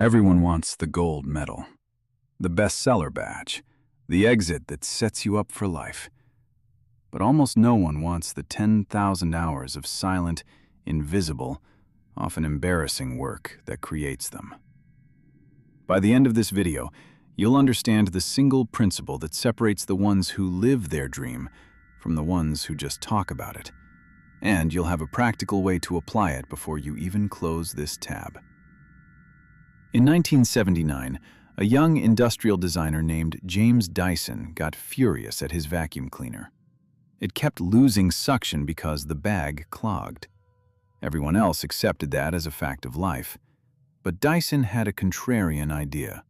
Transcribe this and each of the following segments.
Everyone wants the gold medal, the bestseller badge, the exit that sets you up for life. But almost no one wants the 10,000 hours of silent, invisible, often embarrassing work that creates them. By the end of this video, you'll understand the single principle that separates the ones who live their dream from the ones who just talk about it. And you'll have a practical way to apply it before you even close this tab. In 1979, a young industrial designer named James Dyson got furious at his vacuum cleaner. It kept losing suction because the bag clogged. Everyone else accepted that as a fact of life. But Dyson had a contrarian idea.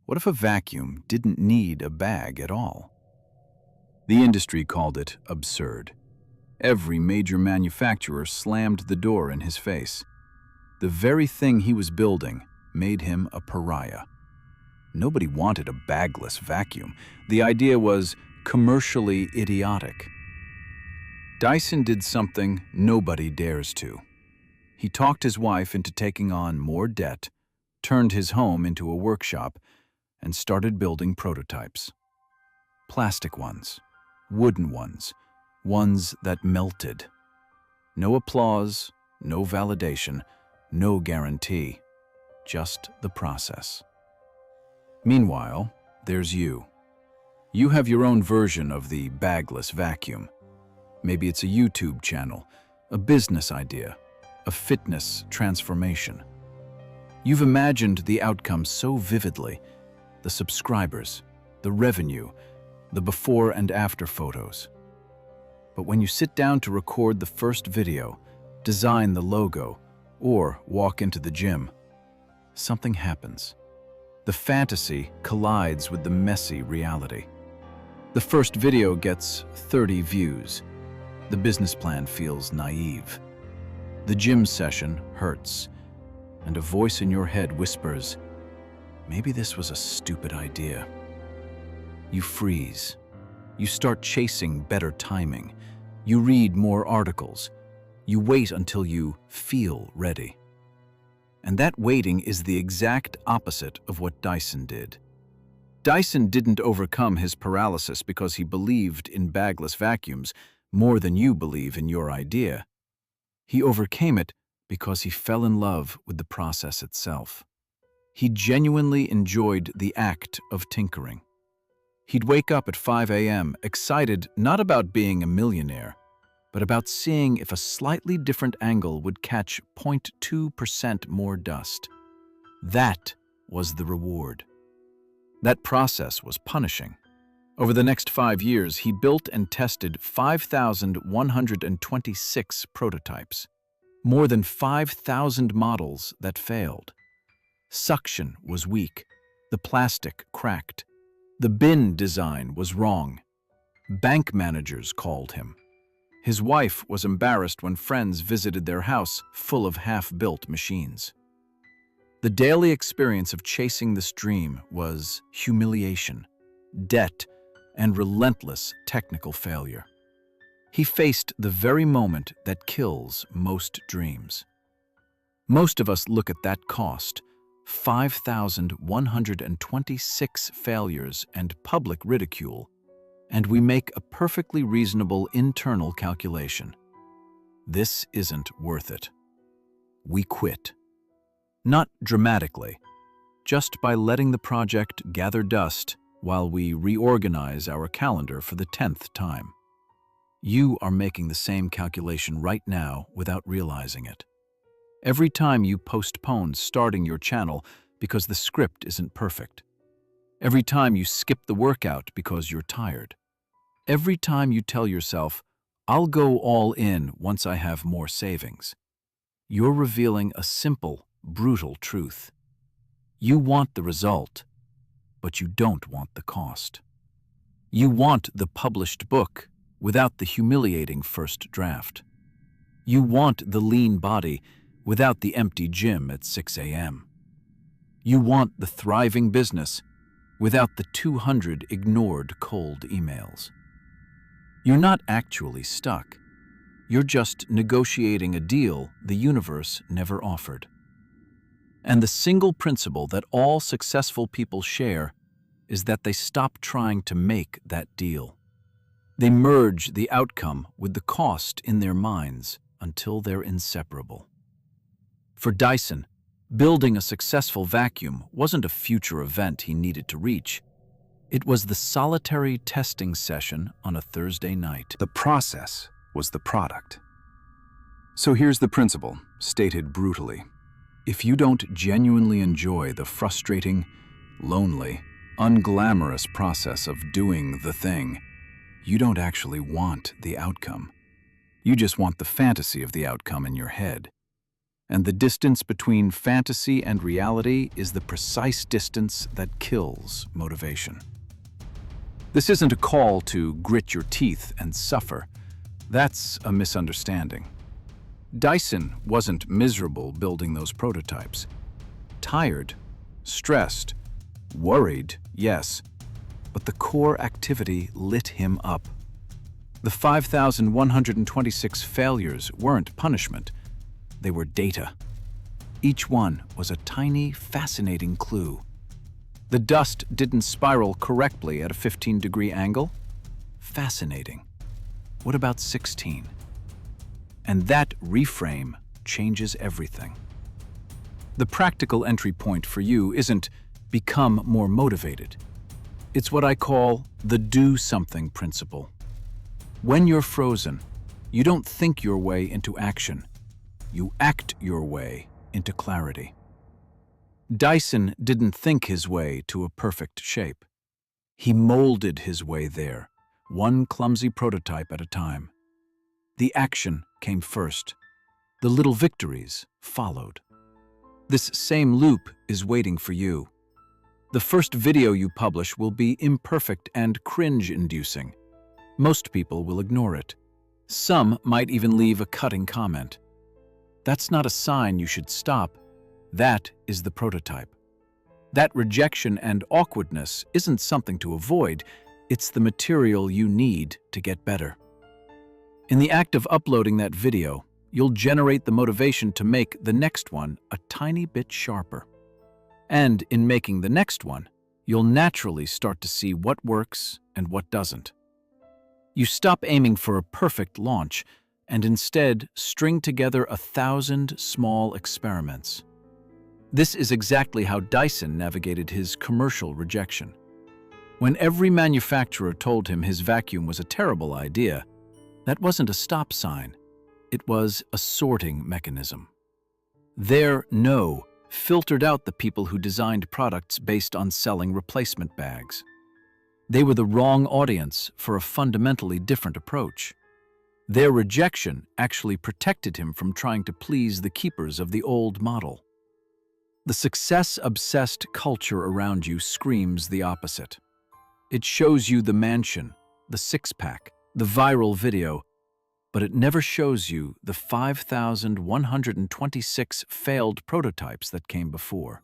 What if a vacuum didn't need a bag at all? The industry called it absurd. Every major manufacturer slammed the door in his face. The very thing he was building made him a pariah. Nobody wanted a bagless vacuum. The idea was commercially idiotic. Dyson did something nobody dares to. He talked his wife into taking on more debt, turned his home into a workshop, and started building prototypes. Plastic ones, wooden ones, ones that melted. No applause, no validation, no guarantee, just the process. Meanwhile, there's you. You have your own version of the bagless vacuum. Maybe it's a YouTube channel, a business idea, a fitness transformation. You've imagined the outcome so vividly, the subscribers, the revenue, the before and after photos. But when you sit down to record the first video, design the logo, or walk into the gym, something happens. The fantasy collides with the messy reality. The first video gets 30 views. The business plan feels naive. The gym session hurts, and a voice in your head whispers, maybe this was a stupid idea. You freeze. You start chasing better timing. You read more articles. You wait until you feel ready. And that waiting is the exact opposite of what Dyson did. Dyson didn't overcome his paralysis because he believed in bagless vacuums more than you believe in your idea. He overcame it because he fell in love with the process itself. He genuinely enjoyed the act of tinkering. He'd wake up at 5 a.m. excited not about being a millionaire, but about seeing if a slightly different angle would catch 0.2% more dust. That was the reward. That process was punishing. Over the next 5 years, he built and tested 5,126 prototypes, more than 5,000 models that failed. Suction was weak. The plastic cracked. The bin design was wrong. Bank managers called him. His wife was embarrassed when friends visited their house full of half-built machines. The daily experience of chasing this dream was humiliation, debt, and relentless technical failure. He faced the very moment that kills most dreams. Most of us look at that cost, 5,126 failures and public ridicule, and we make a perfectly reasonable internal calculation. This isn't worth it. We quit. Not dramatically, just by letting the project gather dust while we reorganize our calendar for the 10th time. You are making the same calculation right now without realizing it. Every time you postpone starting your channel because the script isn't perfect. Every time you skip the workout because you're tired. Every time you tell yourself, I'll go all in once I have more savings. You're revealing a simple, brutal truth. You want the result, but you don't want the cost. You want the published book without the humiliating first draft. You want the lean body without the empty gym at 6 a.m. You want the thriving business without the 200 ignored cold emails. You're not actually stuck. You're just negotiating a deal the universe never offered. And the single principle that all successful people share is that they stop trying to make that deal. They merge the outcome with the cost in their minds until they're inseparable. For Dyson, building a successful vacuum wasn't a future event he needed to reach. It was the solitary testing session on a Thursday night. The process was the product. So here's the principle, stated brutally. If you don't genuinely enjoy the frustrating, lonely, unglamorous process of doing the thing, you don't actually want the outcome. You just want the fantasy of the outcome in your head. And the distance between fantasy and reality is the precise distance that kills motivation. This isn't a call to grit your teeth and suffer. That's a misunderstanding. Dyson wasn't miserable building those prototypes. Tired, stressed, worried, yes, but the core activity lit him up. The 5,126 failures weren't punishment, they were data. Each one was a tiny, fascinating clue. The dust didn't spiral correctly at a 15-degree angle? Fascinating. What about 16? And that reframe changes everything. The practical entry point for you isn't become more motivated. It's what I call the do something principle. When you're frozen, you don't think your way into action. You act your way into clarity. Dyson didn't think his way to a perfect shape. He molded his way there, one clumsy prototype at a time. The action came first. The little victories followed. This same loop is waiting for you. The first video you publish will be imperfect and cringe-inducing. Most people will ignore it. Some might even leave a cutting comment. That's not a sign you should stop. That is the prototype. That rejection and awkwardness isn't something to avoid. It's the material you need to get better. In the act of uploading that video, you'll generate the motivation to make the next one a tiny bit sharper. And in making the next one, you'll naturally start to see what works and what doesn't. You stop aiming for a perfect launch and instead string together 1,000 small experiments. This is exactly how Dyson navigated his commercial rejection. When every manufacturer told him his vacuum was a terrible idea, that wasn't a stop sign. It was a sorting mechanism. Their no filtered out the people who designed products based on selling replacement bags. They were the wrong audience for a fundamentally different approach. Their rejection actually protected him from trying to please the keepers of the old model. The success-obsessed culture around you screams the opposite. It shows you the mansion, the six-pack, the viral video, but it never shows you the 5,126 failed prototypes that came before.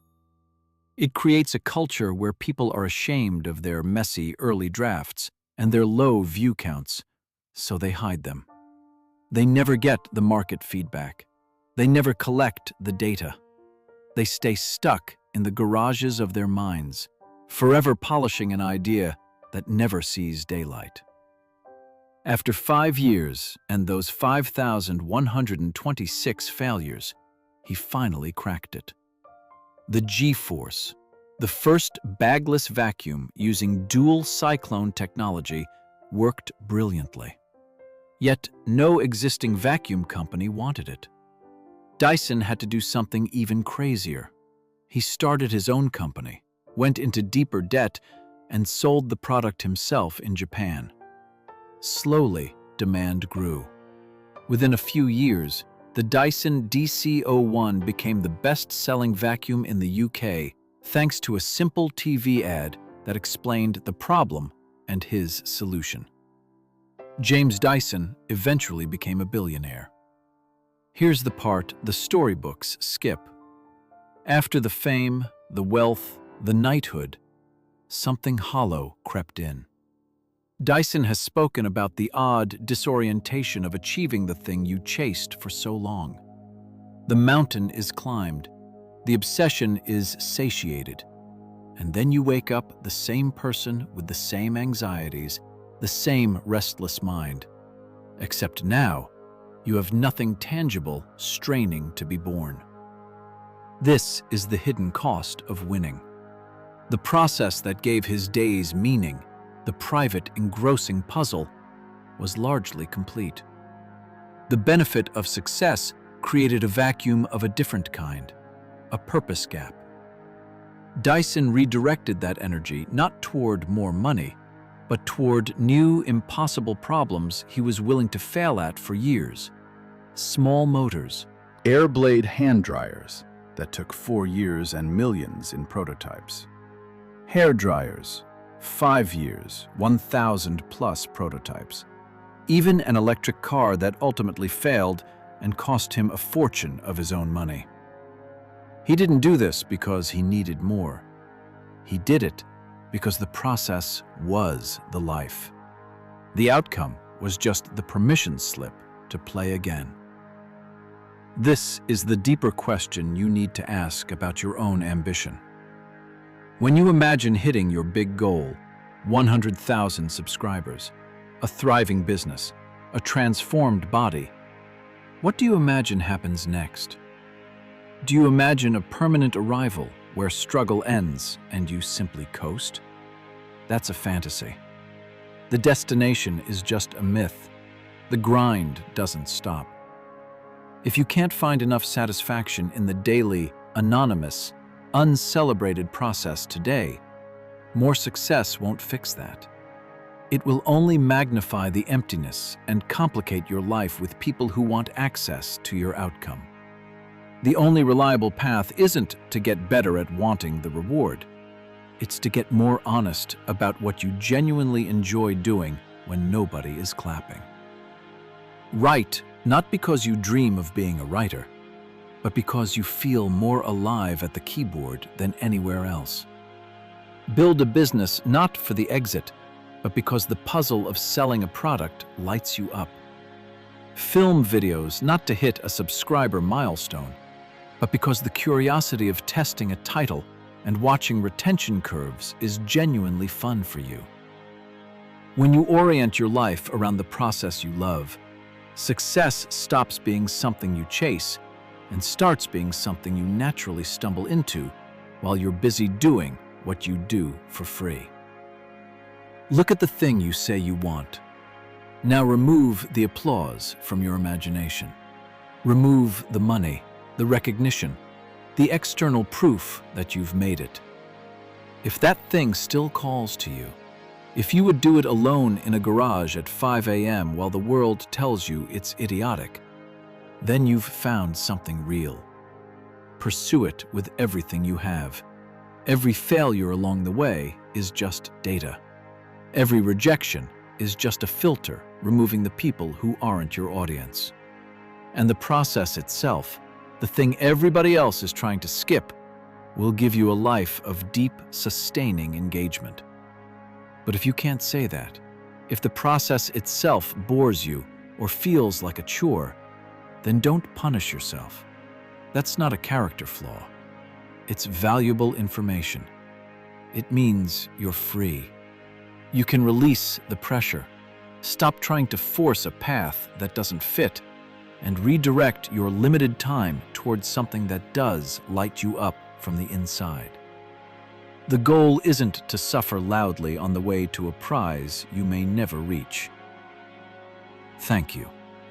It creates a culture where people are ashamed of their messy early drafts and their low view counts, so they hide them. They never get the market feedback. They never collect the data. They stay stuck in the garages of their minds, forever polishing an idea that never sees daylight. After 5 years and those 5,126 failures, he finally cracked it. The G-Force, the first bagless vacuum using dual cyclone technology, worked brilliantly. Yet no existing vacuum company wanted it. Dyson had to do something even crazier. He started his own company, went into deeper debt, and sold the product himself in Japan. Slowly, demand grew. Within a few years, the Dyson DC-01 became the best-selling vacuum in the UK thanks to a simple TV ad that explained the problem and his solution. James Dyson eventually became a billionaire. Here's the part the storybooks skip. After the fame, the wealth, the knighthood, something hollow crept in. Dyson has spoken about the odd disorientation of achieving the thing you chased for so long. The mountain is climbed, The obsession is satiated, and then you wake up the same person with the same anxieties, the same restless mind. Except now, you have nothing tangible straining to be born. This is the hidden cost of winning. The process that gave his days meaning, the private, engrossing puzzle, was largely complete. The benefit of success created a vacuum of a different kind, a purpose gap. Dyson redirected that energy not toward more money, but toward new, impossible problems he was willing to fail at for years. Small motors, Airblade hand dryers that took 4 years and millions in prototypes. Hair dryers, 5 years, 1,000 plus prototypes. Even an electric car that ultimately failed and cost him a fortune of his own money. He didn't do this because he needed more. He did it because the process was the life. The outcome was just the permission slip to play again. This is the deeper question you need to ask about your own ambition. When you imagine hitting your big goal, 100,000 subscribers, a thriving business, a transformed body, what do you imagine happens next? Do you imagine a permanent arrival where struggle ends and you simply coast? That's a fantasy. The destination is just a myth. The grind doesn't stop. If you can't find enough satisfaction in the daily, anonymous, uncelebrated process today, more success won't fix that. It will only magnify the emptiness and complicate your life with people who want access to your outcome. The only reliable path isn't to get better at wanting the reward. It's to get more honest about what you genuinely enjoy doing when nobody is clapping. Write not because you dream of being a writer, but because you feel more alive at the keyboard than anywhere else. Build a business not for the exit, but because the puzzle of selling a product lights you up. Film videos not to hit a subscriber milestone, but because the curiosity of testing a title and watching retention curves is genuinely fun for you. When you orient your life around the process you love, success stops being something you chase and starts being something you naturally stumble into while you're busy doing what you do for free. Look at the thing you say you want. Now remove the applause from your imagination. Remove the money, the recognition, the external proof that you've made it. If that thing still calls to you, if you would do it alone in a garage at 5 a.m. while the world tells you it's idiotic, then you've found something real. Pursue it with everything you have. Every failure along the way is just data. Every rejection is just a filter removing the people who aren't your audience. And the process itself, the thing everybody else is trying to skip, will give you a life of deep, sustaining engagement. But if you can't say that, if the process itself bores you or feels like a chore, then don't punish yourself. That's not a character flaw. It's valuable information. It means you're free. You can release the pressure, stop trying to force a path that doesn't fit, and redirect your limited time towards something that does light you up from the inside. The goal isn't to suffer loudly on the way to a prize you may never reach. Thank you.